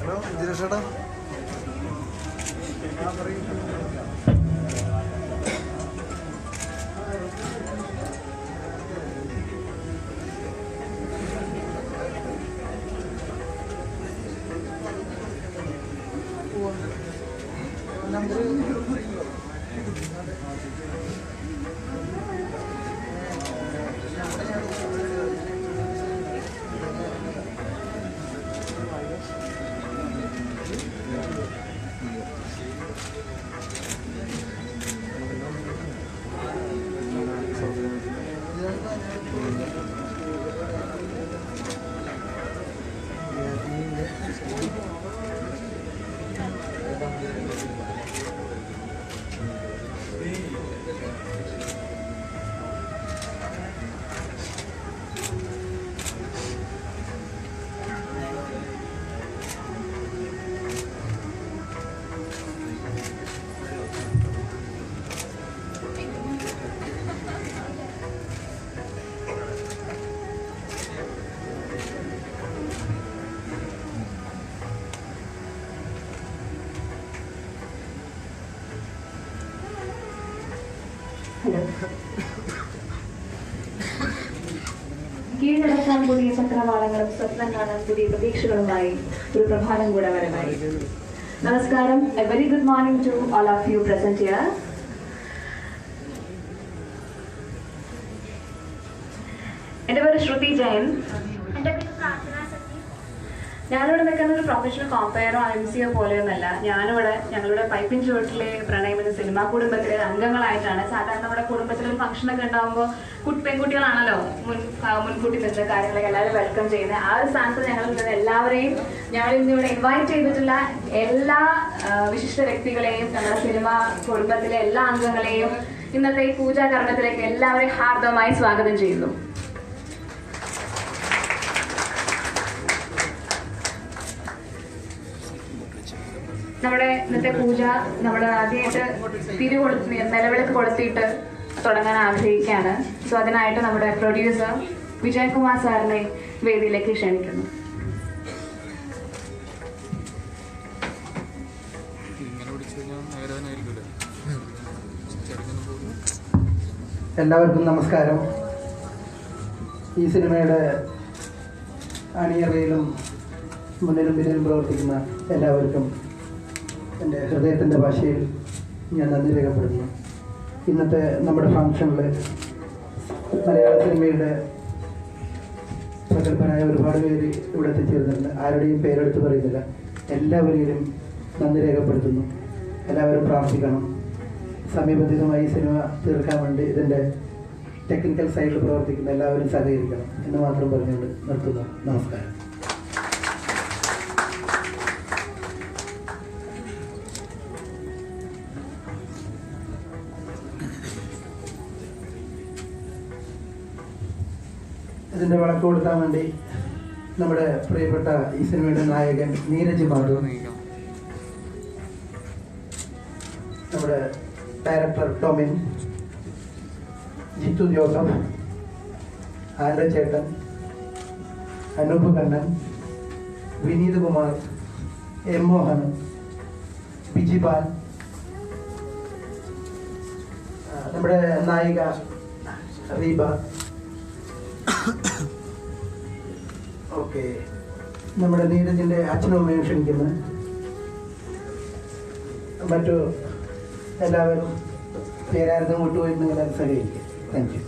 Hello ജിനേഷേട്ടാ. Number കീഴടക്കാൻ പുതിയ ചക്രവാളങ്ങളും സ്വപ്നം കാണാൻ പുതിയ പ്രതീക്ഷകളുമായി ഒരു പ്രഭാതം കൂടെ വരവായി. നമസ്കാരം. A very good morning to all of you present here. എൻ്റെ പേര് ശ്രുതി ജയൻ. ഞാനിവിടെ നിൽക്കുന്ന ഒരു പ്രൊഫഷണൽ കോമ്പയറോ IMCO പോലെയൊന്നല്ല. ഞാനിവിടെ ഞങ്ങളുടെ പൈപ്പിൻ ചുവട്ടിലെ പ്രണയം എന്ന സിനിമാ കുടുംബത്തിലെ അംഗങ്ങളായിട്ടാണ്. സാധാരണ നമ്മുടെ കുടുംബത്തിൽ ഒരു ഫംഗ്ഷനൊക്കെ ഉണ്ടാകുമ്പോൾ പെൺകുട്ടികളാണല്ലോ മുൻകൂട്ടി നിന്ന് കാര്യങ്ങളൊക്കെ എല്ലാവരും വെൽക്കം ചെയ്യുന്നത്. ആ ഒരു സ്ഥാനത്ത് ഞങ്ങൾ എല്ലാവരെയും ഞങ്ങൾ ഇന്നിവിടെ ഇൻവൈറ്റ് ചെയ്തിട്ടുള്ള എല്ലാ വിശിഷ്ട വ്യക്തികളെയും നമ്മുടെ സിനിമാ കുടുംബത്തിലെ എല്ലാ അംഗങ്ങളെയും ഇന്നത്തെ ഈ പൂജാകർമ്മത്തിലേക്ക് എല്ലാവരെയും ഹാർദവമായി സ്വാഗതം ചെയ്യുന്നു. നമ്മുടെ ഇന്നത്തെ പൂജ നമ്മൾ ആദ്യമായിട്ട് നിലവിളക്ക് കൊളുത്തിയിട്ട് തുടങ്ങാൻ ആഗ്രഹിക്കുകയാണ്. സോ അതിനായിട്ട് നമ്മുടെ പ്രൊഡ്യൂസർ വിജയകുമാർ സാറിനെ വേദിയിലേക്ക് ക്ഷണിക്കുന്നു. എല്ലാവർക്കും നമസ്കാരം. ഈ സിനിമയുടെ അണിയറയിലും മുന്നിലും പിന്നിലും പ്രവർത്തിക്കുന്ന എല്ലാവർക്കും എൻ്റെ ഹൃദയത്തിൻ്റെ ഭാഷയിൽ ഞാൻ നന്ദി രേഖപ്പെടുത്തുന്നു. ഇന്നത്തെ നമ്മുടെ ഫംഗ്ഷനിൽ മലയാള സിനിമയുടെ പ്രഗത്ഭരായ ഒരുപാട് പേര് ഇവിടെ എത്തിച്ചേരുന്നുണ്ട്. ആരുടെയും പേരെടുത്ത് പറയുന്നില്ല. എല്ലാവരെയും നന്ദി രേഖപ്പെടുത്തുന്നു. എല്ലാവരും പ്രാർത്ഥിക്കണം. സമയബന്ധിതമായി സിനിമ തീർക്കാൻ വേണ്ടി ഇതിൻ്റെ ടെക്നിക്കൽ സൈഡിൽ പ്രവർത്തിക്കുന്ന എല്ലാവരും സഹകരിക്കണം എന്ന് മാത്രം പറഞ്ഞുകൊണ്ട് നിർത്തുന്നു. നമസ്കാരം. ഇതിൻ്റെ വിളക്ക് കൊടുക്കാൻ വേണ്ടി നമ്മുടെ പ്രിയപ്പെട്ട ഈ സിനിമയുടെ നായകൻ നീരജ് മാധു, നമ്മുടെ ഡയറക്ടർ ടോമിൻ, ജിത്തു ജോസഫ്, ആൻഡ്ര ചേട്ടൻ, അനൂപ് കണ്ണൻ, വിനീത് കുമാർ, എം മോഹൻ, ബിജിപാൽ, നമ്മുടെ നായിക റീബ, ഓക്കെ, നമ്മുടെ നീരജിൻ്റെ അച്ഛനും അമ്മയും ക്ഷണിക്കുന്നു. മറ്റു എല്ലാവരും പേരായിരുന്നു വിട്ടുപോയി നിങ്ങൾ സഹകരിക്കുക. Thank you.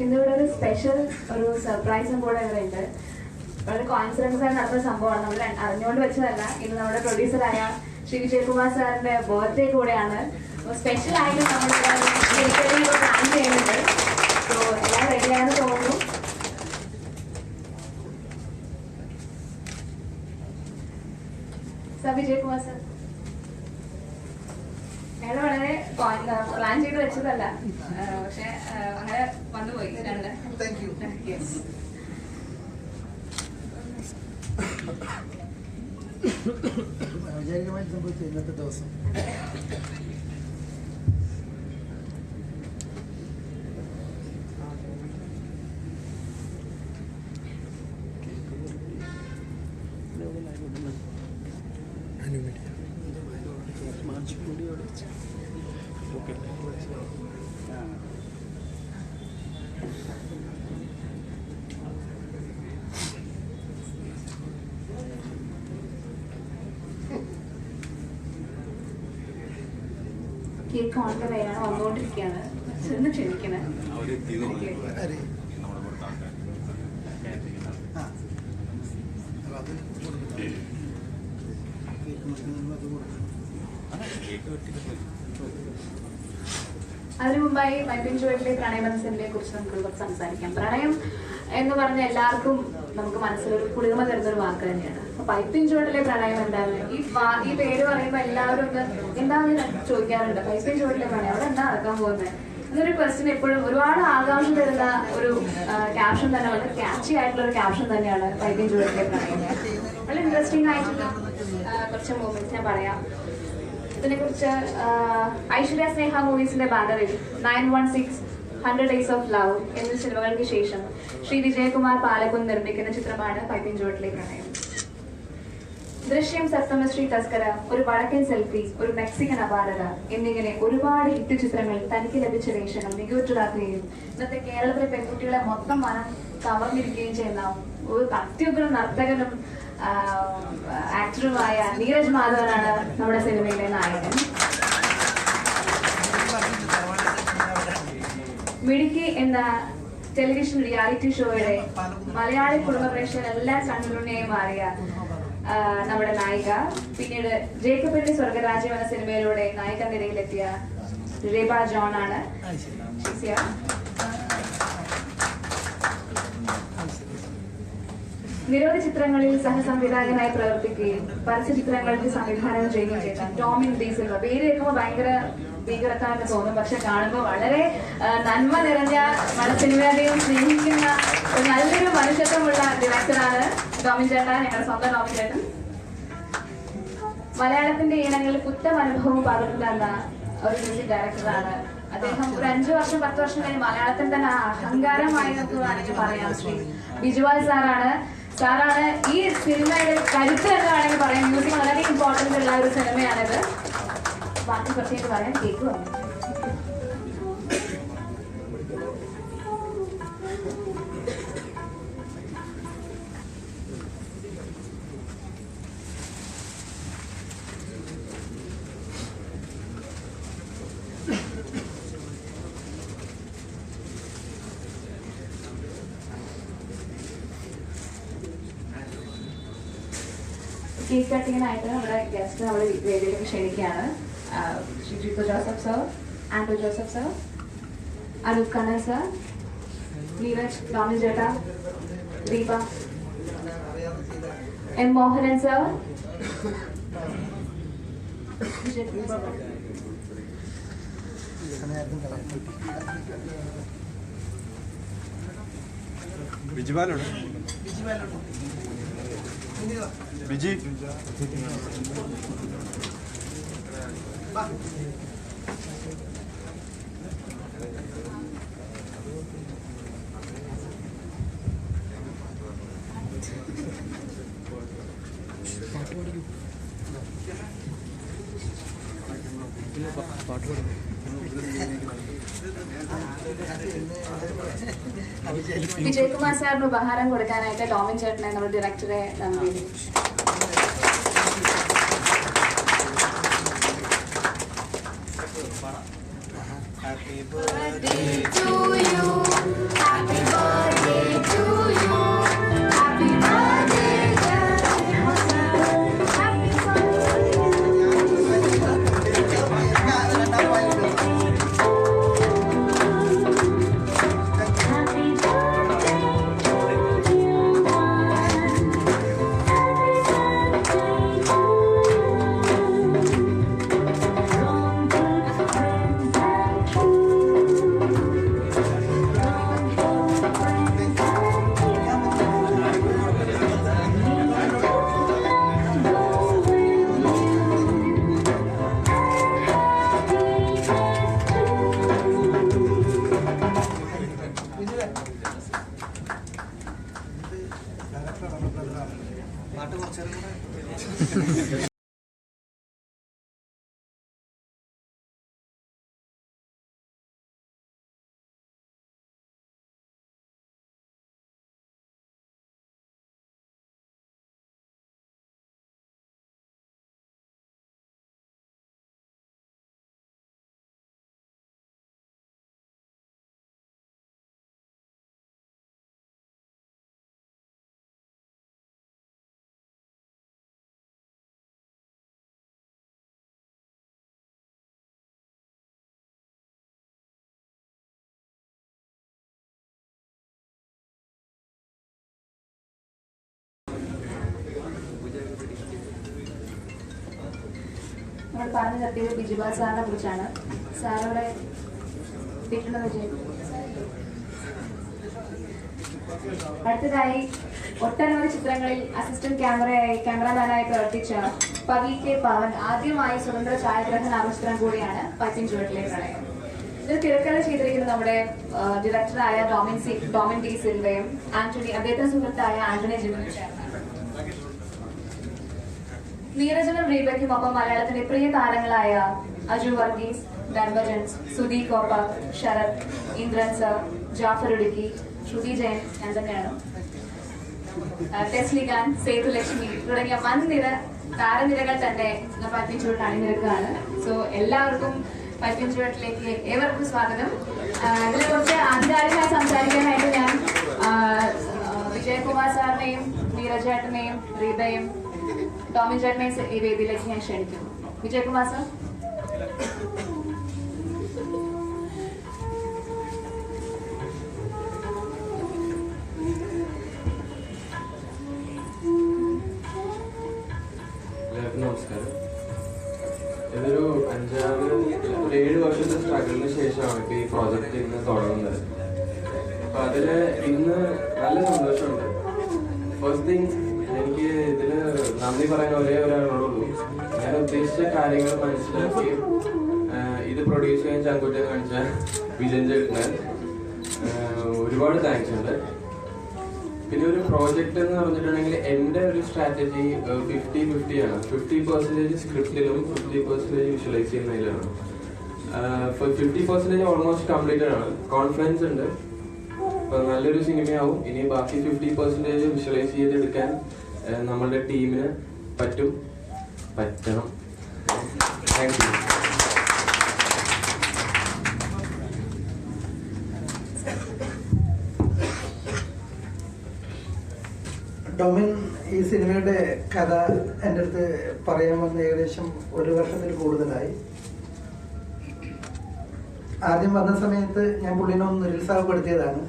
ഇന്നിവിടെ ഒരു സ്പെഷ്യൽ ഒരു സർപ്രൈസും കൂടെ ഇവിടെ ഉണ്ട്. വളരെ കോയിൻസിഡൻസ് ആയി നടന്ന സംഭവമാണ്. നമ്മൾ അറിഞ്ഞുകൊണ്ട് വെച്ചതല്ല. ഇന്ന് നമ്മുടെ പ്രൊഡ്യൂസറായ ശ്രീ വിജയകുമാർ സാറിന്റെ ബർത്ത്ഡേ കൂടെയാണ്. സ്പെഷ്യൽ ആയിട്ട് നമ്മൾ പ്ലാൻ ചെയ്യുന്നുണ്ട്. സോ എല്ലാം റെഡിയാണെന്ന് തോന്നുന്നു. സർ വിജയകുമാർ സാർ ഞങ്ങൾ വളരെ പ്ലാൻ ചെയ്ത് വെച്ചതല്ല, പക്ഷെ അങ്ങനെ വന്നുപോയി. ഔചാരികമായി സംഭവിച്ചു ഇന്നത്തെ ദിവസം. കേക്ക് ഓണിന്റെ പേരാണ് വന്നുകൊണ്ടിരിക്കുകയാണ്. ചെന്ന് ക്ഷണിക്കണേ. അതിനു മുമ്പായി പൈപ്പിൻ ചുവട്ടിലെ പ്രണയമനസ്സിനെ കുറിച്ച് നമുക്ക് കുറച്ച് സംസാരിക്കാം. പ്രണയം എന്ന് പറഞ്ഞ എല്ലാവർക്കും നമുക്ക് മനസ്സിലൊരു കുളിർമ തരുന്നൊരു വാക്ക് തന്നെയാണ്. അപ്പൊ പൈപ്പിൻ ചുവട്ടിലെ പ്രണയം എന്താണ്? ഈ പേര് പറയുമ്പോൾ എല്ലാവരും ഒന്ന് എന്താണെന്ന് ചോദിക്കാറുണ്ട്. പൈപ്പിൻ ചുവട്ടിലെ പ്രണയം അവിടെ എന്താ നടക്കാൻ പോകുന്നത് എന്നൊരു ക്വസ്റ്റ്യൻ എപ്പോഴും ഒരുപാട് ആകാംക്ഷ തരുന്ന ഒരു ക്യാപ്ഷൻ തന്നെ, വളരെ ക്യാച്ചി ആയിട്ടുള്ള ഒരു ക്യാപ്ഷൻ തന്നെയാണ് പൈപ്പിൻ ചുവട്ടിലെ പ്രണയം. വളരെ ഇൻട്രസ്റ്റിംഗ് ആയിട്ടുള്ള കുറച്ച് മൂമെന്റ്സ് ഞാൻ പറയാം. ഇതിനെക്കുറിച്ച് ഐശ്വര്യ സ്നേഹ മൂവീസിന്റെ ബാനറിൽ 916 100 Days of Love എന്നീ സിനിമകൾക്ക് ശേഷം ശ്രീ വിജയകുമാർ പാലക്കുന്ന് നിർമ്മിക്കുന്ന ചിത്രമാണ് പൈപ്പിൻ ചുവട്ടിലെ പ്രണയം. ദൃശ്യം, സപ്തമശ്രീ തസ്കര, ഒരു വടക്കൻ സെൽഫി, ഒരു മെക്സിക്കൻ അപാരത എന്നിങ്ങനെ ഒരുപാട് ഹിറ്റ് ചിത്രങ്ങൾ തനിക്ക് ലഭിച്ച വേഷങ്ങൾ മികവുറ്റതാക്കുകയും ഇന്നത്തെ കേരളത്തിലെ പെൺകുട്ടികളെ മൊത്തം മനം കവർന്നിരിക്കുകയും ചെയ്യുന്ന ഒരു അത്യുഗ്ര നർത്തകനും ആക്ടറുമായ നീരജ് മാധവനാണ് നമ്മുടെ സിനിമയിലെ നായകൻ. മിടുക്കി എന്ന ടെലിവിഷൻ റിയാലിറ്റി ഷോയുടെ മലയാളി കുടുംബ പ്രേക്ഷകരെല്ലാം കണ്ണുരുണിയായി മാറിയ നമ്മുടെ നായിക, പിന്നീട് ജേക്കബിന്റെ സ്വർഗരാജ്യം എന്ന സിനിമയിലൂടെ നായിക നിരയിലെത്തിയ രേബ ജോൺ ആണ്. നിരവധി ചിത്രങ്ങളിൽ സഹസംവിധായകനായി പ്രവർത്തിക്കുകയും പരസ്യ ചിത്രങ്ങൾക്ക് സംവിധാനം ചെയ്യുകയും ചെയ്ത ടോമിൻ ഡി സിൽവ. പേര് കേൾക്കുമ്പോൾ ഭയങ്കര ഭീകരത്താന്ന് തോന്നും, പക്ഷെ കാണുമ്പോൾ വളരെ നന്മ നിറഞ്ഞ സിനിമയെയും സ്നേഹിക്കുന്ന ഒരു നല്ലൊരു മനുഷ്യത്വമുള്ള ഡയറക്ടറാണ് ടോമിൻ ചേട്ടൻ, ഞങ്ങളുടെ സ്വന്തം ടോമിൻ ചേട്ടൻ. മലയാളത്തിന്റെ ഈണങ്ങളിൽ പുത്തൻ അനുഭവം പകർന്നു തന്ന ഒരു മ്യൂസിക് ഡയറക്ടറാണ് അദ്ദേഹം. ഒരു 5 വർഷം 10 വർഷം കഴിഞ്ഞ് മലയാളത്തിൽ തന്നെ അഹങ്കാരമായി നമുക്ക് വേണമെങ്കിൽ പറയാം ശ്രീ ബിജുവാൽ സാറാണ് ഈ സിനിമയുടെ കരുത്ത് എന്ന് വേണമെങ്കിൽ പറയാം. മ്യൂസിക് വളരെ ഇമ്പോർട്ടന്റ് ഉള്ള ഒരു സിനിമയാണിത്. ബാക്കി കുറച്ചായിട്ട് പറയാൻ കേൾക്കുക. കേക്ക് കട്ടിങ്ങിനായിട്ട് നമ്മുടെ ഗസ്റ്റ് നമ്മൾ വേദിയിലേക്ക് ക്ഷണിക്കുകയാണ്. Shri Jeethu Joseph sir, Andrew Joseph sir, Anoop Kannan sir, Neeraj, Tomin ചേട്ട, ദീപ, എം മോഹനൻ സർ, വിജി വിജയകുമാർ സാറിന് ഉപഹാരം കൊടുക്കാനായിട്ട് ടോമിൻ ചേട്ടനെ നമ്മുടെ ഡയറക്ടറെ നന്ദി. Happy birthday to you. Happy birthday to you. Happy birthday, happy പാട്ട് കുറച്ചു നമ്മൾ പറഞ്ഞു നിർത്തിയത് ബിജുബാൽ സാറിനെ കുറിച്ചാണ്. സാറിവിടെ വീട്ടിലുള്ള വിജയം അടുത്തതായി ഒട്ടനവധി ചിത്രങ്ങളിൽ അസിസ്റ്റന്റ് ക്യാമറാമാനായി പ്രവർത്തിച്ച പവി കെ പവൻ ആദ്യമായി സ്വതന്ത്ര ഛായാഗ്രഹണ ചിത്രം കൂടിയാണ് പൈപ്പിൻ ചുവട്ടിലെ പ്രണയം. ഇത് തിരക്കഥ ചെയ്തിരിക്കുന്നത് നമ്മുടെ ഡയറക്ടറായ ഡോമിൻ ടി സിൽവയും അദ്ദേഹത്തിന്റെ സുഹൃത്തായ ആന്റണി ജിമ്മും ചേർന്നാണ്. നീരജനും റീബയ്ക്കും ഒപ്പം മലയാളത്തിന്റെ പ്രിയ താരങ്ങളായ അജു വർഗീസ്, ധർമ്മജൻസ്, സുധി കോപ്പ, ശരത്, ഇന്ദ്രൻ സർ, ജാഫർ ഉടുക്കി, ശ്രുതി ജയൻ ഞാൻ തന്നെയാണ്, ടെസ്ലി ഖാൻ, സേതു ലക്ഷ്മി തുടങ്ങിയ വൻനിര താരനിരകൾ തന്നെ പൈപ്പിൻ ചുവട്ടിൽ അണിനിരക്കുകയാണ്. സോ എല്ലാവർക്കും പൈപ്പിൻ ചുവട്ടിലേക്ക് ഏവർക്കും സ്വാഗതം. ഇതിനെ കുറിച്ച് ആധികാരികമായി സംസാരിക്കാനായിട്ട് ഞാൻ വിജയകുമാർ സാറിനെയും നീരജേട്ടനെയും റീബയും ടോമിൻ ചേട്ടനെയും ഈ വേദിയിലേക്ക് ഞാൻ ക്ഷണിക്കുന്നു. വിജയകുമാർ സാർ. നമസ്കാരം. ഇതൊരു 7 വർഷത്തെ സ്ട്രഗിളിന് ശേഷമാണ് ഇപ്പൊ ഈ പ്രോജക്റ്റ് ഇന്ന് തുടങ്ങുന്നത്. അപ്പൊ അതില് ഇന്ന് നല്ല സന്തോഷമുണ്ട്. ഫസ്റ്റ് തിങ്, എനിക്ക് ഇതില് നന്ദി പറയാൻ ഒരേ ഒരാളോടുള്ളൂ. ഞാൻ ഉദ്ദേശിച്ച കാര്യങ്ങൾ മനസ്സിലാക്കി ഇത് പ്രൊഡ്യൂസ് ചെയ്യാൻ ചങ്കൂറ്റം കാണിച്ച വിജയൻ ചേട്ടന് ഒരുപാട് താങ്ക്സ് ഉണ്ട്. പിന്നെ ഒരു പ്രോജക്റ്റ് എന്ന് പറഞ്ഞിട്ടുണ്ടെങ്കിൽ എൻ്റെ ഒരു സ്ട്രാറ്റജി 50-50 ആണ്. 50% സ്ക്രിപ്റ്റിലും 50% വിഷ്വലൈസ് ചെയ്യുന്നതിലാണ്. 50% ഓൾമോസ്റ്റ് കംപ്ലീറ്റഡ് ആണ്. കോൺഫിഡൻസ് ഉണ്ട്, അപ്പൊ നല്ലൊരു സിനിമയാവും. ഇനി ബാക്കി 50% വിഷ്വലൈസ് ചെയ്തെടുക്കാൻ നമ്മളുടെ ടീമിന് പറ്റണം. Thank you. ഡൊമിൻ ഈ സിനിമയുടെ കഥ എൻ്റെ അടുത്ത് പറയാൻ വന്ന് ഏകദേശം 1 വർഷത്തിൽ കൂടുതലായി. ആദ്യം വന്ന സമയത്ത് ഞാൻ പുള്ളിനെ ഒന്ന് നിരുത്സാഹപ്പെടുത്തിയതാണ്.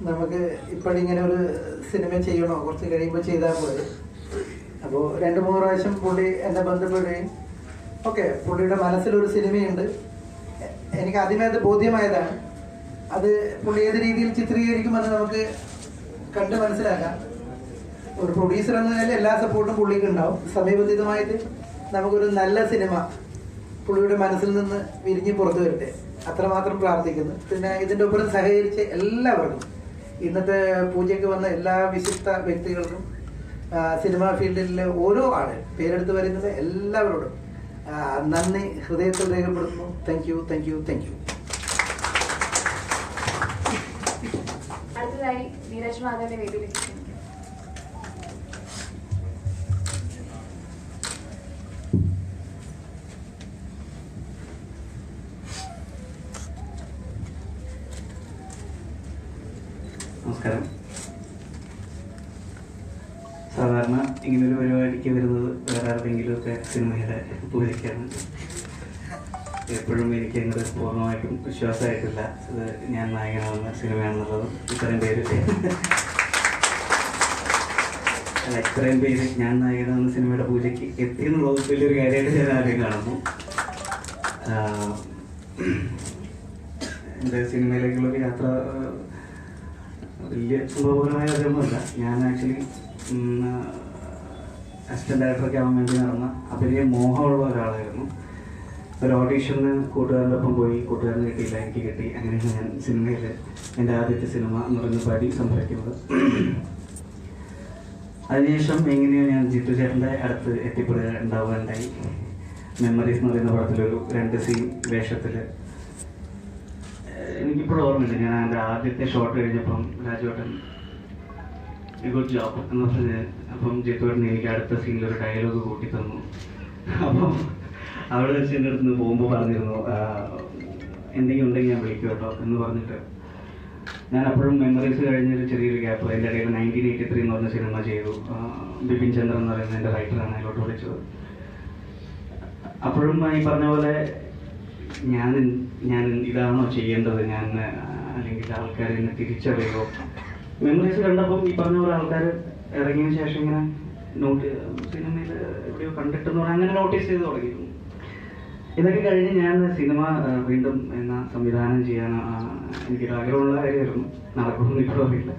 നമുക്ക് ഇപ്പോഴിങ്ങനെ ഒരു സിനിമ ചെയ്യണോ, കുറച്ച് കഴിയുമ്പോൾ ചെയ്താൽ പോലെ. അപ്പോൾ 2-3 പ്രാവശ്യം പുള്ളി എന്നെ ബന്ധപ്പെടുകയും ഓക്കെ, പുള്ളിയുടെ മനസ്സിലൊരു സിനിമയുണ്ട്. എനിക്ക് ആദ്യമേ അത് ബോധ്യമായതാണ്. അത് പുള്ളി ഏത് രീതിയിൽ ചിത്രീകരിക്കുമെന്ന് നമുക്ക് കണ്ട് മനസ്സിലാക്കാം. ഒരു പ്രൊഡ്യൂസർ എന്ന നിലയിൽ എല്ലാ സപ്പോർട്ടും പുള്ളിക്ക് ഉണ്ടാവും. സമയബന്ധിതമായിട്ട് നമുക്കൊരു നല്ല സിനിമ പുള്ളിയുടെ മനസ്സിൽ നിന്ന് വിരിഞ്ഞ് പുറത്തു വരട്ടെ, അത്രമാത്രം പ്രാർത്ഥിക്കുന്നു. പിന്നെ ഇതിൻ്റെ ഒപ്പം സഹകരിച്ച എല്ലാവർക്കും, ഇന്നത്തെ പൂജയ്ക്ക് വന്ന എല്ലാ വിശിഷ്ട വ്യക്തികൾക്കും, സിനിമാ ഫീൽഡിലെ ഓരോ ആള് പേരെടുത്ത് വരുന്നത് എല്ലാവരോടും നന്ദി ഹൃദയത്തിൽ രേഖപ്പെടുത്തുന്നു. Thank you. അടുത്തതായി നീരജ് മാധവന്റെ വേദിയിലേക്ക്. നമസ്കാരം. സാധാരണ ഇങ്ങനൊരു പരിപാടിക്ക് വരുന്നത് വേറെ ആരുടെങ്കിലുമൊക്കെ സിനിമയുടെ പൂജയ്ക്കാണ്. എപ്പോഴും എനിക്ക് അങ്ങോട്ട് പൂർണ്ണമായിട്ടും വിശ്വാസമായിട്ടില്ല ഇത് ഞാൻ നായകനാവുന്ന സിനിമയാണെന്നുള്ളത്. ഇത്രയും പേര് ഞാൻ നായകനാവുന്ന സിനിമയുടെ പൂജയ്ക്ക് എത്തിയെന്നുള്ളത് വലിയൊരു കാര്യമായിട്ട് ഞാൻ ആദ്യം കാണുന്നു. എൻ്റെ സിനിമയിലേക്കുള്ളൊരു യാത്ര വലിയ സംഭവപരമായ കാര്യമൊന്നുമില്ല. ഞാൻ ആക്ച്വലി അസിസ്റ്റന്റ് ഡയറക്ടറൊക്കെ ആവാൻ വേണ്ടി നടന്ന അഭിനയ മോഹമുള്ള ഒരാളായിരുന്നു. ഒരു ഓഡീഷന് കൂട്ടുകാരുടെ ഒപ്പം പോയി, കൂട്ടുകാരന് കിട്ടിയില്ല, എനിക്ക് കിട്ടി. അങ്ങനെയാണ് ഞാൻ സിനിമയിൽ എൻ്റെ ആദ്യത്തെ സിനിമ എന്ന് പറഞ്ഞ പടി സംഭവിക്കുന്നത്. അതിനുശേഷം എങ്ങനെയാണ് ഞാൻ ജിത്തു ചേട്ടൻ്റെ അടുത്ത് ഉണ്ടാവുകയുണ്ടായി. മെമ്മറീസ് എന്ന് പറയുന്ന പടത്തിലൊരു 2 സീൻ വേഷത്തിൽ എനിക്കിപ്പോഴും ഓർമ്മയുണ്ട്. ഞാൻ എൻ്റെ ആദ്യത്തെ ഷോട്ട് കഴിഞ്ഞപ്പം രാജുവേട്ടൻ ഗുഡ് ജോബ് എന്ന് പറഞ്ഞ്, അപ്പം ജിത്തുവേട്ടൻ എനിക്ക് അടുത്ത സീനിലൊരു ഡയലോഗ് കൂട്ടി തന്നു. അപ്പം അവിടെ വെച്ച് എൻ്റെ അടുത്ത് നിന്ന് പോകുമ്പോൾ പറഞ്ഞിരുന്നു, എന്തെങ്കിലും ഉണ്ടെങ്കിൽ ഞാൻ വിളിക്കും കേട്ടോ എന്ന് പറഞ്ഞിട്ട്. ഞാൻ അപ്പോഴും മെമ്മറീസ് കഴിഞ്ഞൊരു ചെറിയൊരു ഗ്യാപ്പ്, എൻ്റെ ഇടയിൽ 1983 എന്ന് പറഞ്ഞ സിനിമ ചെയ്തു. ബിപിൻ ചന്ദ്രൻ എന്ന് പറയുന്ന എൻ്റെ റൈറ്ററാണ് അതിലോട്ട് വിളിച്ചത്. അപ്പോഴും ഈ പറഞ്ഞ പോലെ ഞാൻ ഇതാണോ ചെയ്യേണ്ടത്, ഞാൻ അല്ലെങ്കിൽ ആൾക്കാർ എന്നെ തിരിച്ചറിയുമോ. മെമ്മറീസ് കണ്ടപ്പം ഈ പറഞ്ഞ പോലെ ആൾക്കാർ ഇറങ്ങിയതിന് ശേഷം ഇങ്ങനെ സിനിമയിൽ എവിടെയോ കണ്ടിട്ടെന്ന് പറഞ്ഞാൽ അങ്ങനെ നോട്ടീസ് ചെയ്ത് തുടങ്ങിയിരുന്നു. ഇതൊക്കെ കഴിഞ്ഞ് ഞാൻ സിനിമ വീണ്ടും എന്ന സംവിധാനം ചെയ്യാൻ എനിക്കൊരു ആഗ്രഹമുള്ള കാര്യമായിരുന്നു. നടക്കുമെന്ന് ഇപ്പോൾ അറിയില്ല.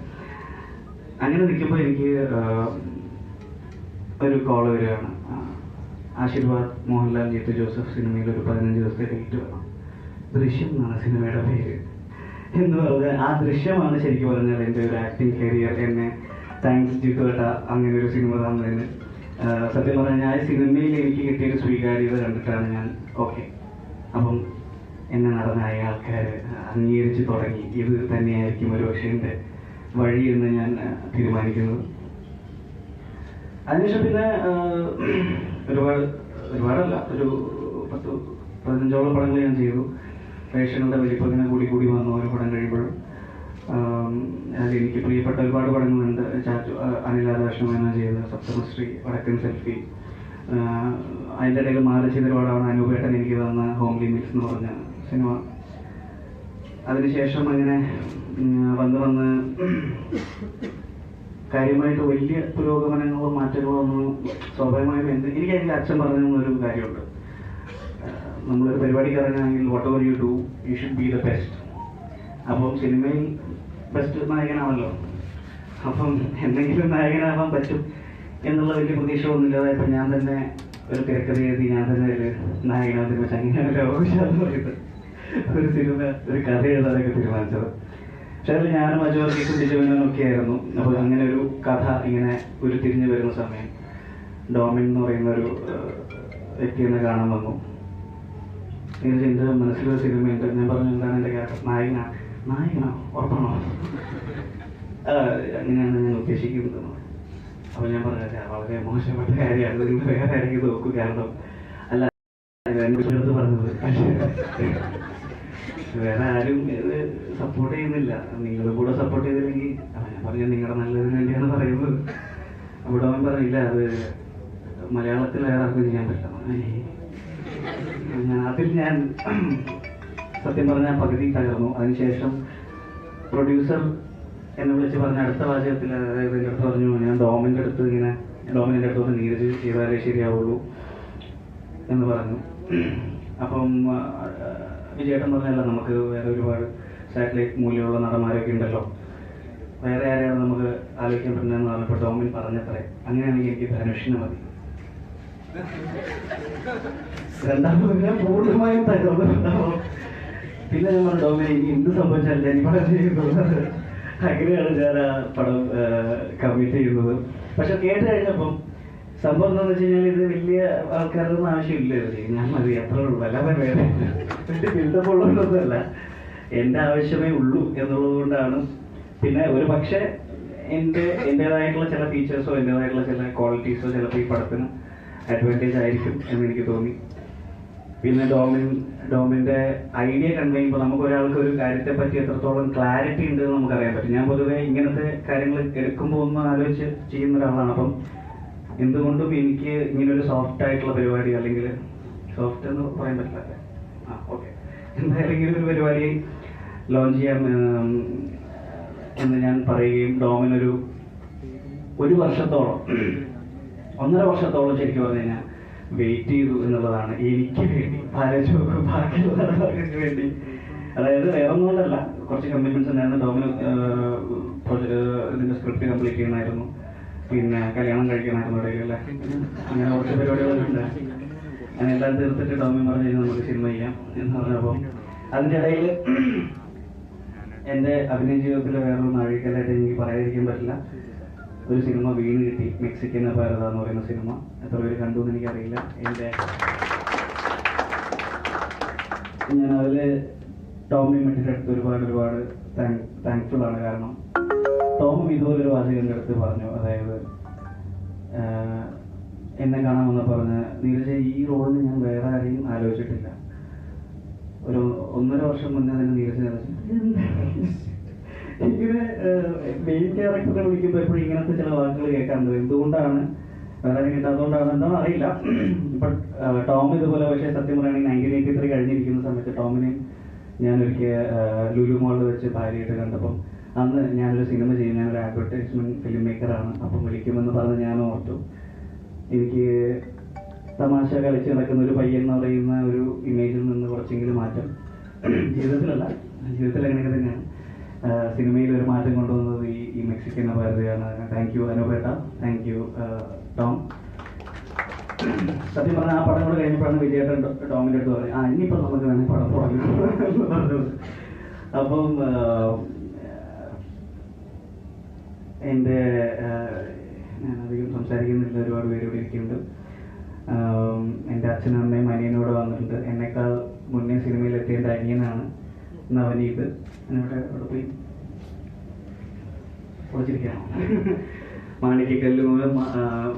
അങ്ങനെ നിൽക്കുമ്പോൾ എനിക്ക് ഒരു കോൾ വരികയാണ്. ആശീർവാദ് മോഹൻലാൽ ജീത്തു ജോസഫ് സിനിമയിൽ ഒരു 15 ദിവസത്തെ ഡേറ്റ് വേണം. ദൃശ്യം എന്നാണ് സിനിമയുടെ പേര് എന്ന് പറഞ്ഞാൽ ആ ദൃശ്യമാണ് ശരിക്കും പറഞ്ഞാൽ എൻ്റെ ഒരു ആക്ടിങ് കരിയർ. എന്നെ താങ്ക്സ് ജീത്തു ഏട്ട അങ്ങനെ ഒരു സിനിമ തന്നതിന്. സത്യം പറഞ്ഞാൽ ആ സിനിമയിൽ എനിക്ക് കിട്ടിയൊരു സ്വീകാര്യത കണ്ടിട്ടാണ് ഞാൻ ഓക്കെ, അപ്പം എന്നെ നടനായ ആൾക്കാർ അംഗീകരിച്ച് തുടങ്ങി. ഇത് തന്നെയായിരിക്കും ഒരു പക്ഷേ എൻ്റെ വഴി എന്ന് ഞാൻ തീരുമാനിക്കുന്നത്. അതിനുശേഷം പിന്നെ ഒരുപാടല്ല, ഒരു 10-15ഓളം പടങ്ങൾ ഞാൻ ചെയ്തു. വേഷങ്ങളുടെ വലിപ്പം ഇങ്ങനെ കൂടി വന്നു ഓരോ പടം കഴിയുമ്പോഴും. അതിലെനിക്ക് പ്രിയപ്പെട്ട ഒരുപാട് പടങ്ങളുണ്ട്. അനിൽ രാധാകൃഷ്ണൻ ചെയ്ത സപ്തമശ്രീ, വടക്കൻ സെൽഫി. അതിൻ്റെ ഇടയിൽ മാറി ചെയ്തൊരു പടമാണ് അനൂപേട്ടൻ എനിക്ക് തന്ന ഹോം ലിമിറ്റ്സ് എന്ന് പറഞ്ഞ സിനിമ. അതിനുശേഷം അങ്ങനെ വന്ന് കാര്യമായിട്ട് വലിയ പുരോഗമനങ്ങളോ മാറ്റങ്ങളോ ഒന്നും സ്വാഭാവികമായും എനിക്ക് അതിൻ്റെ അച്ഛൻ പറഞ്ഞൊരു കാര്യമുണ്ട്. നമ്മളൊരു പരിപാടിക്ക് ഇറങ്ങുകയാണെങ്കിൽ whatever you do you should be the best. അപ്പം സിനിമയിൽ ബെസ്റ്റ് നായകനാണല്ലോ, അപ്പം എന്തെങ്കിലും നായകനാവാൻ പറ്റും എന്നുള്ള വലിയ പ്രതീക്ഷ ഒന്നുമില്ലാതായപ്പോൾ ഞാൻ തന്നെ ഒരു തിരക്കഥ എഴുതി ഞാൻ തന്നെ ഒരു നായകനാഥിനെ വെച്ച് അങ്ങനെ ലോകവിശാന്ന് പറയുന്നത് ഒരു സിനിമ ഒരു കഥ എഴുതാനൊക്കെ തീരുമാനിച്ചത്. പക്ഷെ അതിൽ ഞാനും അജുവർക്കും ഡിജോനൊക്കെ ആയിരുന്നു. അപ്പോൾ അങ്ങനെ ഒരു കഥ ഇങ്ങനെ ഉരുത്തിരിഞ്ഞ് വരുന്ന സമയം ഡോമിൻ എന്ന് പറയുന്ന ഒരു വ്യക്തിയെ കാണാൻ വന്നു. എൻ്റെ മനസ്സിലൊരു സിനിമയുണ്ട്. ഞാൻ പറഞ്ഞു എന്താണ് എൻ്റെ ക്യാരക്ടർ? നായകനോ ഉറപ്പാണോ? അങ്ങനെയാണ് ഞാൻ ഉദ്ദേശിക്കുന്നത്. അപ്പോൾ ഞാൻ പറഞ്ഞത് വളരെ മോശപ്പെട്ട കാര്യമാണ്, നിങ്ങൾ വേറെ ആരെങ്കിലും നോക്കൂ. കാരണം അല്ല എന്നെ പറഞ്ഞത് വേറെ ആരും ഇത് സപ്പോർട്ട് ചെയ്യുന്നില്ല, നിങ്ങളും കൂടെ സപ്പോർട്ട് ചെയ്തില്ലെങ്കിൽ. ഞാൻ പറഞ്ഞു നിങ്ങളുടെ നല്ലതിന് വേണ്ടിയാണ് പറയുന്നത്. അവിടെ അവൻ പറഞ്ഞില്ല അത് മലയാളത്തിൽ വേറെ ആർക്കും ചെയ്യാൻ പറ്റില്ല. അതിൽ ഞാൻ സത്യം പറഞ്ഞാൽ പകുതി തകർന്നു. അതിനുശേഷം പ്രൊഡ്യൂസർ എന്നെ വിളിച്ച് പറഞ്ഞ അടുത്ത വാചകത്തിൽ, അതായത് എൻ്റെ അടുത്ത് പറഞ്ഞു ഞാൻ ഡോമിൻ്റെ അടുത്ത് പറഞ്ഞ് നീരജ് ചെയ്താലേ ശരിയാവുള്ളൂ എന്ന് പറഞ്ഞു. അപ്പം വിജയേട്ടൻ പറഞ്ഞല്ല നമുക്ക് വേറെ ഒരുപാട് സാറ്റലൈറ്റ് മൂല്യമുള്ള നടന്മാരൊക്കെ ഉണ്ടല്ലോ, വേറെ ആരെയാണ് നമുക്ക് ആലോചിക്കാൻ പറ്റുന്നതെന്ന് പറഞ്ഞപ്പോൾ ഡോമിൻ പറഞ്ഞത്രേ അങ്ങനെയാണെങ്കിൽ എനിക്ക് ധനുഷിനെ മതി. രണ്ടാമത് ഞാൻ പൂർണ്ണമായും തകർന്നു. പിന്നെ ഞാൻ പറഞ്ഞു ഡോമിനെ ഇനി എന്ത് സംഭവിച്ചാലും ഞാൻ പടം ചെയ്യുന്നത്. അങ്ങനെയാണ് ഞാൻ ആ പടം കമ്മിറ്റ് ചെയ്യുന്നത്. പക്ഷെ കേട്ട് കഴിഞ്ഞപ്പം സംഭവം എന്താണെന്ന് വെച്ച് കഴിഞ്ഞാൽ ഇത് വലിയ ആൾക്കാരുടെ ഒന്നും ആവശ്യമില്ല, ഞാൻ മതി അത്രേ ഉള്ളൂ, അല്ലാതെ വേറെ വലിയ ബിൽഡപ്പ് ഉള്ളതൊന്നുമല്ല, എൻ്റെ ആവശ്യമേ ഉള്ളൂ എന്നുള്ളത് കൊണ്ടാണ്. പിന്നെ ഒരു പക്ഷേ എൻ്റെതായിട്ടുള്ള ചില ഫീച്ചേഴ്സോ എൻ്റെതായിട്ടുള്ള ചില ക്വാളിറ്റീസോ ചിലപ്പോൾ ഈ പടത്തിന് അഡ്വാൻറ്റേജ് ആയിരിക്കും എന്ന് എനിക്ക് തോന്നി. പിന്നെ ഡോമിൻ്റെ ഐഡിയ കണ്ടു കഴിയുമ്പോൾ നമുക്ക് ഒരാൾക്ക് ഒരു കാര്യത്തെ പറ്റി എത്രത്തോളം ക്ലാരിറ്റി ഉണ്ട് എന്ന് നമുക്കറിയാൻ പറ്റും. ഞാൻ പൊതുവേ ഇങ്ങനത്തെ കാര്യങ്ങൾ എടുക്കുമ്പോൾ ഒന്ന് ആലോചിച്ച് ചെയ്യുന്ന ഒരാളാണ്. അപ്പം എന്തുകൊണ്ടും എനിക്ക് ഇങ്ങനൊരു സോഫ്റ്റ് ആയിട്ടുള്ള പരിപാടി, അല്ലെങ്കിൽ സോഫ്റ്റ് എന്ന് പറയാൻ പറ്റില്ല, ഓക്കെ, എന്തായാലും ഇങ്ങനെ ഒരു പരിപാടി ലോഞ്ച് ചെയ്യാം എന്ന് ഞാൻ പറയുകയും ഡോമിനൊരു 1 വർഷത്തോളം 1.5 വർഷത്തോളം ശരിക്കും പറഞ്ഞു കഴിഞ്ഞാൽ വെയിറ്റ് ചെയ്തു എന്നുള്ളതാണ് എനിക്ക് വേണ്ടി, ബാക്കിയുള്ളവർക്ക് വേണ്ടി. അതായത് വേറെ ഒന്നുകൊണ്ടല്ല, കുറച്ച് കമ്മിറ്റ്മെന്റ്സ് ഉണ്ടായിരുന്നു. ഡോമിന് ഇതിന്റെ സ്ക്രിപ്റ്റ് കംപ്ലീറ്റ് ചെയ്യണമായിരുന്നു, പിന്നെ കല്യാണം കഴിക്കണമായിരുന്നു ഇടയിലല്ലേ, അങ്ങനെ കുറച്ച് പരിപാടികളൊക്കെ ഉണ്ട്. അങ്ങനെ എല്ലാം തീർത്തിട്ട് ഡോമിൻ പറഞ്ഞു കഴിഞ്ഞാൽ നമുക്ക് സിനിമ ചെയ്യാം എന്ന് പറഞ്ഞപ്പോൾ അതിൻ്റെ ഇടയിൽ എൻ്റെ അഭിനയ ജീവിതത്തിലെ വേറൊരു നാഴികക്കല്ലായിട്ട് എനിക്ക് പറയാതിരിക്കാൻ പറ്റില്ല. ഒരു സിനിമ വീണ് കിട്ടി, മെക്സിക്കൻ ഭാരത എന്ന് പറയുന്ന സിനിമ. എത്ര പേര് കണ്ടു എന്ന് എനിക്കറിയില്ല. ഞാൻ അതിൽ ടോമി മെറ്റിൻ്റെ അടുത്ത് ഒരുപാട് താങ്ക്ഫുൾ ആണ്. കാരണം ടോമും ഇതുപോലൊരു വാചകം എൻ്റെ അടുത്ത് പറഞ്ഞു, അതായത് എന്നെ കാണാൻ വന്ന പറഞ്ഞ് നീരജ ഈ റോളിന് ഞാൻ വേറെ ആരെയും ആലോചിച്ചിട്ടില്ല. ഒരു 1.5 വർഷം മുന്നേ തന്നെ നീരജ ഇങ്ങനെ മെയിൻ ക്യാരക്ടറെ വിളിക്കുമ്പോൾ എപ്പോഴും ഇങ്ങനത്തെ ചില വാക്കുകൾ കേൾക്കാറുണ്ട്. എന്തുകൊണ്ടാണ് വേറെ കിട്ടാത്തതുകൊണ്ടാണ് എന്താണെന്ന് അറിയില്ല. ബട്ട് ടോം ഇതുപോലെ, പക്ഷേ സത്യം പറയുകയാണെങ്കിൽ 1983 കഴിഞ്ഞിരിക്കുന്ന സമയത്ത് ടോമിനെ ഞാനൊരിക്കൽ ലുലു മോളിൽ വെച്ച് ഭാര്യയായിട്ട് കണ്ടപ്പം അന്ന് ഞാനൊരു സിനിമ ചെയ്യും, ഞാനൊരു അഡ്വർടൈസ്മെന്റ് ഫിലിം മേക്കറാണ്, അപ്പം വിളിക്കുമെന്ന് പറഞ്ഞ് ഞാൻ ഓർത്തു. എനിക്ക് തമാശ കളിച്ച് നടക്കുന്ന ഒരു പയ്യൻ എന്ന് പറയുന്ന ഒരു ഇമേജിൽ നിന്ന് കുറച്ചെങ്കിലും മാറ്റം ജീവിതത്തിൽ അങ്ങനെയൊക്കെ തന്നെയാണ്. സിനിമയിൽ ഒരു മാറ്റം കൊണ്ടുവന്നത് ഈ മെക്സിക്കൻ ഭാരതയാണ്. താങ്ക് യു അനുപേട്ട, താങ്ക് യു ടോം. സത്യം പറഞ്ഞാൽ ആ പടം കൂടെ കഴിഞ്ഞപ്പോഴാണ് വിജയേട്ടൻ ടോമിൻ്റെ അടുത്ത് പറഞ്ഞു ഇനിയിപ്പോൾ നമുക്ക് വേണമെങ്കിൽ പടം തുടങ്ങി പറഞ്ഞു. അപ്പം എൻ്റെ ഞാൻ അധികം സംസാരിക്കുന്നില്ല, ഒരുപാട് പേര് ഇവിടെ ഇരിക്കുന്നുണ്ട്. എൻ്റെ അച്ഛനും അമ്മയും അനിയനോട് വന്നിട്ടുണ്ട്. എന്നെക്കാൾ മുന്നേ സിനിമയിലെത്തിയ എൻ്റെ അനിയനാണ് നവനീത്. ഞാനിവിടെ അവിടെ പോയി പൊളിച്ചിരിക്കുകയാണ്. മാണിക്കക്കല്ല് മുതൽ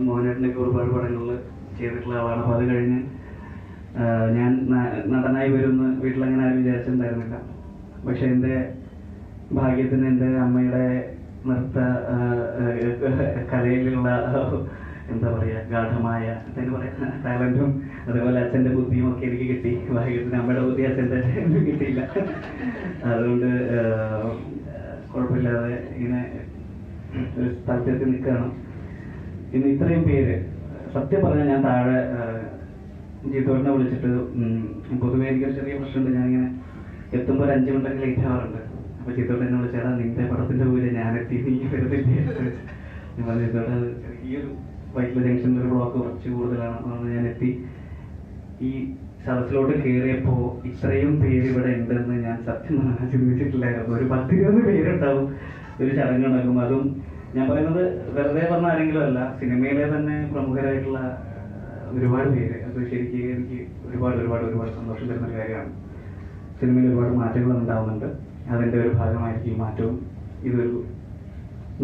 മോഹനേട്ടനൊക്കെ ഒരുപാട് പടങ്ങളിൽ ചെയ്തിട്ടുള്ള ആളാണ്. അപ്പോൾ അത് കഴിഞ്ഞ് ഞാൻ നടനായി വരുമെന്ന് വീട്ടിലങ്ങനെ ആരും വിചാരിച്ചിട്ടുണ്ടായിരുന്നില്ല. പക്ഷെ എൻ്റെ ഭാഗ്യത്തിന് എൻ്റെ അമ്മയുടെ നൃത്ത കലയിലുള്ള എന്താ പറയുക ഗാഠമായ എന്തായാലും പറയാ ടാലൻറ്റും അതുപോലെ അച്ഛൻ്റെ ബുദ്ധിയും ഒക്കെ എനിക്ക് കിട്ടി. ഭാഗ്യത്തിന് അമ്മയുടെ ബുദ്ധി അച്ഛൻ്റെ കിട്ടിയില്ല. അതുകൊണ്ട് കുഴപ്പമില്ലാതെ ഇങ്ങനെ ഒരു സ്ഥലത്തെത്തി നിൽക്കുകയാണ്. ഇന്ന് ഇത്രയും പേര് സത്യം പറഞ്ഞാൽ ഞാൻ താഴെ ജീത്തോടിനെ വിളിച്ചിട്ട് പൊതുവെ എനിക്കൊരു ചെറിയ പ്രശ്നമുണ്ട്. ഞാനിങ്ങനെ എത്തുമ്പോൾ ഒരു 5 മിനിറ്റൊക്കെ ലേറ്റ് ആവാറുണ്ട്. അപ്പോൾ ജീത്തോട് എന്നെ വിളിച്ചാൽ നിന്റെ പടത്തിൻ്റെ പോലെ ഞാനെത്തി, നീ വരുന്നില്ല. ഞാൻ പറഞ്ഞു ജീത്തോട് ചെറിയൊരു വൈറ്റില ജംഗ്ഷനിൽ ഒരു ബ്ലോക്ക് കുറച്ച് കൂടുതലാണ്. അതുകൊണ്ട് ഞാൻ എത്തി. ഈ സദസ്സിലോട്ട് കയറിയപ്പോൾ ഇത്രയും പേര് ഇവിടെ ഉണ്ടെന്ന് ഞാൻ സത്യം പറഞ്ഞാൽ ചിന്തിച്ചിട്ടില്ലായിരുന്നു. ഒരു 10-20 പേരുണ്ടാവും ഒരു ചടങ്ങ് നടക്കും. അതും ഞാൻ പറയുന്നത് വെറുതെ പറഞ്ഞ ആരെങ്കിലും അല്ല, സിനിമയിലെ തന്നെ പ്രമുഖരായിട്ടുള്ള ഒരുപാട് പേര്. അത് ശരിക്കും എനിക്ക് ഒരുപാട് ഒരുപാട് ഒരുപാട് സന്തോഷം തരുന്ന ഒരു കാര്യമാണ്. സിനിമയിൽ ഒരുപാട് മാറ്റങ്ങൾ ഉണ്ടാവുന്നുണ്ട്. അതിൻ്റെ ഒരു ഭാഗമായിരിക്കും ഈ മാറ്റവും. ഇതൊരു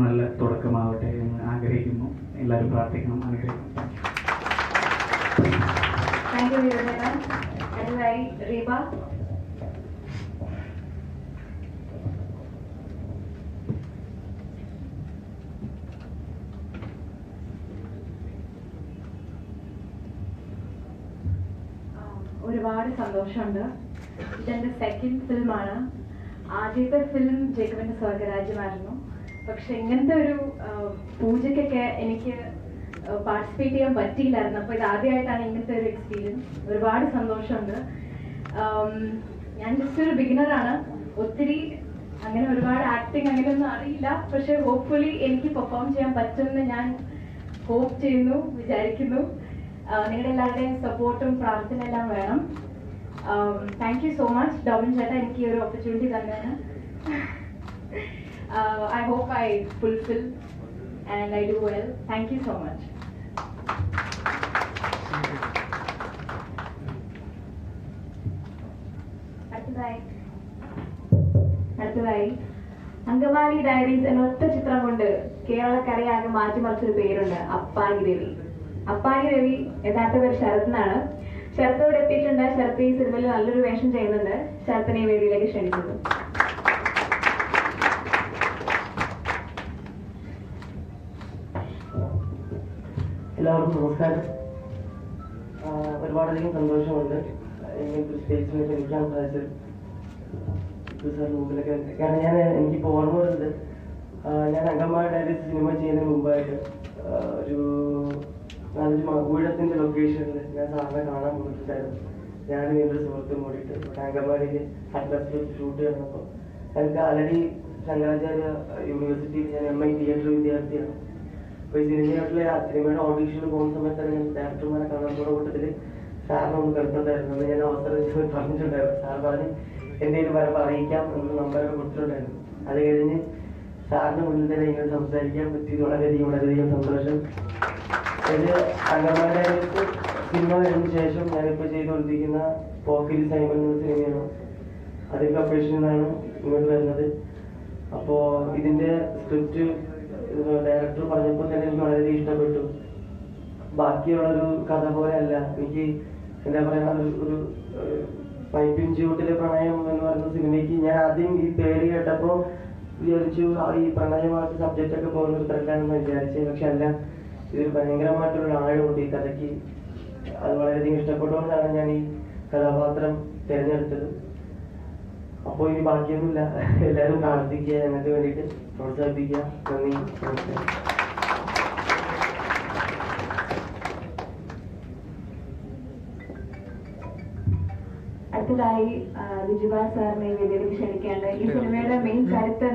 നല്ല തുടക്കമാവട്ടെ എന്ന് ആഗ്രഹിക്കുന്നു. എല്ലാവരും പ്രാർത്ഥിക്കണം, അനുഗ്രഹിക്കണം. Thank you വിവേകൻ. അടുത്തതായി റീബ. ഒരുപാട് സന്തോഷമുണ്ട്. ഇതെൻ്റെ സെക്കൻഡ് ഫിലിമാണ്. ആദ്യത്തെ ഫിലിം ജേക്കബിൻ്റെ സ്വർഗരാജ്യമായിരുന്നു. പക്ഷെ ഇങ്ങനത്തെ ഒരു പൂജയ്ക്കൊക്കെ എനിക്ക് പാർട്ടിസിപ്പേറ്റ് ചെയ്യാൻ പറ്റിയില്ലായിരുന്നു. അപ്പോൾ ഇത് ആദ്യമായിട്ടാണ് ഇങ്ങനത്തെ ഒരു എക്സ്പീരിയൻസ്. ഒരുപാട് സന്തോഷമുണ്ട്. ഞാൻ ജസ്റ്റ് ഒരു ബിഗിനറാണ്. ഒത്തിരി അങ്ങനെ ഒരുപാട് ആക്ടിങ് അങ്ങനെയൊന്നും അറിയില്ല. പക്ഷെ ഹോപ്പ്ഫുള്ളി എനിക്ക് പെർഫോം ചെയ്യാൻ പറ്റുമെന്ന് ഞാൻ ഹോപ്പ് ചെയ്യുന്നു, വിചാരിക്കുന്നു. നിങ്ങളുടെ എല്ലാവരുടെയും സപ്പോർട്ടും പ്രാർത്ഥന എല്ലാം വേണം. Thank you so much Domin ചേട്ടാ, എനിക്ക് ഈ ഒരു ഓപ്പർച്യൂണിറ്റി തന്നെയാണ്. I hope I fulfill and I do well. Thank you so much. അടുത്തതായി അങ്കമാലി ഡയറീസ് എന്ന ഒറ്റ ചിത്രം കൊണ്ട് കേരളക്കരയാകെ മാറ്റിമറിച്ചൊരു പേരുണ്ട്, അപ്പായി രവി. അപ്പായി രവി യഥാർത്ഥ പേര് ശരത് എന്നാണ്. ശരത്തോട് എത്തിയിട്ടുണ്ട്. ശരത്ത് ഈ സിനിമയിൽ നല്ലൊരു വേഷം ചെയ്യുന്നുണ്ട്. ശരത്തിനെ ഈ വേദിയിലേക്ക് ക്ഷണിക്കുന്നു. എല്ലാവർക്കും നമസ്കാരം. ഒരുപാടധികം സന്തോഷമുണ്ട് ഇങ്ങനത്തെ സ്റ്റേജിൽ ക്ഷണിക്കാൻ സാധിച്ചത്. സാറിന് മുമ്പിലൊക്കെ കാരണം എനിക്കിപ്പോൾ ഓർമ്മ വരുന്നത് ഞാൻ അങ്കമാലി ഡയറീസ് സിനിമ ചെയ്യുന്നതിന് മുമ്പായിട്ട് ഒരു മകുഴത്തിൻ്റെ ലൊക്കേഷനിൽ ഞാൻ സാറിനെ കാണാൻ പോയിട്ടുണ്ടായിരുന്നു. ഞാനും എൻ്റെ സുഹൃത്തും കൂടിയിട്ട് അങ്കമാലിയിൽ അറ്റ്ലസിൽ ഷൂട്ട് ചെയ്യുന്നപ്പോൾ എനിക്ക് ആൾറെഡി ശങ്കരാചാര്യ യൂണിവേഴ്സിറ്റിയിൽ ഞാൻ MI തിയേറ്റർ വിദ്യാർത്ഥിയാണ്. അപ്പോൾ ഈ സിനിമയുടെ ഓഡീഷന് പോകുന്ന സമയത്താണ് ഞാൻ ഡയറക്ടർമാരെ കാണാൻ പോകുന്ന കൂട്ടത്തിൽ സാറിനെ ഒന്ന് കണ്ടിട്ടുണ്ടായിരുന്നു. അന്ന് ഞാൻ അവസരം പറഞ്ഞിട്ടുണ്ടായിരുന്നു. സാർ പറഞ്ഞ് എന്തെങ്കിലും വരപ്പോൾ അറിയിക്കാം എന്നൊരു നമ്പറൊക്കെ കൊടുത്തിട്ടുണ്ടായിരുന്നു. അത് കഴിഞ്ഞ് സാറിന് മുന്നിൽ തന്നെ ഇങ്ങനെ സംസാരിക്കാൻ പറ്റിയത് വളരെയധികം സന്തോഷം. ഇത് അങ്കമാലി സിനിമ കഴിഞ്ഞ ശേഷം ഞാനിപ്പോൾ ചെയ്തുകൊണ്ടിരിക്കുന്ന പോക്കിരി സൈമൺ എന്ന സിനിമയാണ്. അതിൻ്റെ അപ്ഡേഷനിൽ നിന്നാണ് ഇങ്ങോട്ട് വരുന്നത്. അപ്പോൾ ഇതിൻ്റെ സ്ക്രിപ്റ്റ് ഡയറക്ടർ പറഞ്ഞപ്പോൾ തന്നെ എനിക്ക് വളരെയധികം ഇഷ്ടപ്പെട്ടു. ബാക്കിയുള്ളൊരു കഥ പോലെ അല്ല. എനിക്ക് എന്താ പറയുക, ഒരു പൈപ്പിൻ ചുവട്ടിലെ പ്രണയം എന്ന് പറയുന്ന സിനിമയ്ക്ക് ഞാൻ ആദ്യം ഈ പേര് കേട്ടപ്പോൾ വിചാരിച്ചു ഈ പ്രണയമായിട്ട് സബ്ജക്റ്റ് ഒക്കെ പോകുന്ന ഒരു ത്രെല്ലാണെന്ന് വിചാരിച്ചത്. പക്ഷെ അല്ല, ഇതൊരു ഭയങ്കരമായിട്ടുള്ള ആഴമുണ്ട് ഈ കഥയ്ക്ക്. അത് വളരെയധികം ഇഷ്ടപ്പെട്ടുകൊണ്ടാണ് ഞാൻ ഈ കഥാപാത്രം തിരഞ്ഞെടുത്തത്. അപ്പോൾ ഇനി ബാക്കിയൊന്നുമില്ല, എല്ലാവരും പ്രാർത്ഥിക്കുക, ഞങ്ങൾക്ക് വേണ്ടിയിട്ട് പ്രോത്സാഹിപ്പിക്കുക. നന്ദി, നമസ്കാരം. അടുത്തതായി വിജുബാൽ സാറിനെ വേദിയിലേക്ക് ക്ഷണിക്കേണ്ട ഈ സിനിമയുടെ മെയിൻ കരുത്ത്